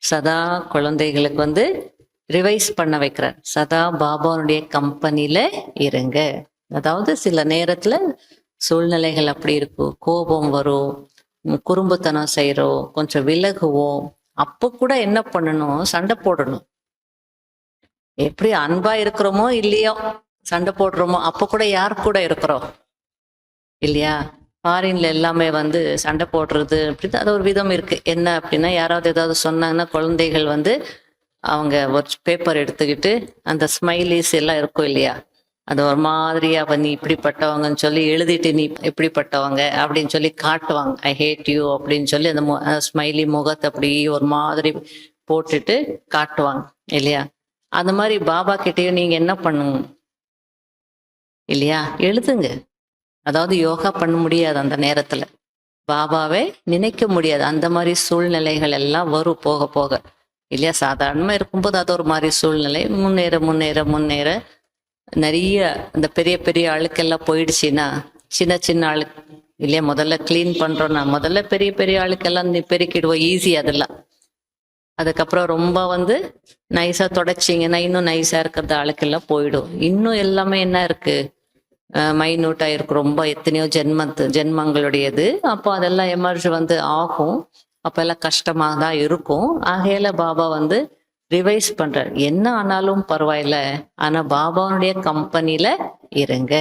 சதா குழந்தைகளுக்கு வந்து ரிவைஸ் பண்ண வைக்கிறார். சதா பாபாவுடைய கம்பெனியில இருங்க. அதாவது சில நேரத்துல சூழ்நிலைகள் அப்படி இருக்கும், கோபம் வரும், குறும்புத்தனம் செய்றோம், கொஞ்சம் விலகுவோம். அப்ப கூட என்ன பண்ணணும், சண்டை போடணும். எப்படி அன்பா இருக்கிறோமோ இல்லையோ, சண்டை போடுறோமோ, அப்ப கூட யார் கூட இருக்கிறோம் இல்லையா? ஃபாரின்ல எல்லாமே வந்து சண்டை போடுறது அப்படிதான், அது ஒரு விதம் இருக்கு. என்ன அப்படின்னா, யாராவது ஏதாவது சொன்னாங்கன்னா குழந்தைகள் வந்து அவங்க ஒரு பேப்பர் எடுத்துக்கிட்டு அந்த ஸ்மைலிஸ் எல்லாம் இருக்கும் இல்லையா, அது ஒரு மாதிரியா நீ இப்படிப்பட்டவங்கன்னு சொல்லி எழுதிட்டு நீ இப்படிப்பட்டவங்க அப்படின்னு சொல்லி காட்டுவாங்க. ஐ ஹேட் யூ அப்படின்னு சொல்லி அந்த ஸ்மைலி முகத்தை அப்படி ஒரு மாதிரி போட்டுட்டு காட்டுவாங்க இல்லையா? அந்த மாதிரி பாபா கிட்டேயும் நீங்க என்ன பண்ணுங்க இல்லையா, எழுதுங்க. அதாவது யோகா பண்ண முடியாது அந்த நேரத்துல, பாபாவை நினைக்க முடியாது. அந்த மாதிரி சூழ்நிலைகள் எல்லாம் வரும் போக போக இல்லையா? சாதாரணமா இருக்கும்போது அது ஒரு மாதிரி சூழ்நிலை. முன்னேற முன்னேற முன்னேற நிறைய இந்த பெரிய பெரிய அழுக்கெல்லாம் போயிடுச்சுன்னா சின்ன சின்ன அழுக்கு இல்லையா, முதல்ல கிளீன் பண்றோம்னா முதல்ல பெரிய பெரிய அழுக்கெல்லாம் நீ பெருக்கிடுவோம், ஈஸி அதெல்லாம். அதுக்கப்புறம் ரொம்ப வந்து நைஸா தொடச்சிங்கன்னா இன்னும் நைஸா இருக்கிறது அழுக்கெல்லாம் போயிடும். இன்னும் எல்லாமே என்ன இருக்கு, மைன்யூட்டா இருக்கும், ரொம்ப எத்தனையோ ஜென்மங்களுடையது. அப்போ அதெல்லாம் எமர்ஜ் வந்து ஆகும். அப்ப எல்லாம் கஷ்டமாக தான் இருக்கும். ஆகையில பாபா வந்து ரிவைஸ் பண்றார். என்ன ஆனாலும் பரவாயில்ல, ஆனா பாபாவுடைய கம்பெனில இருங்க.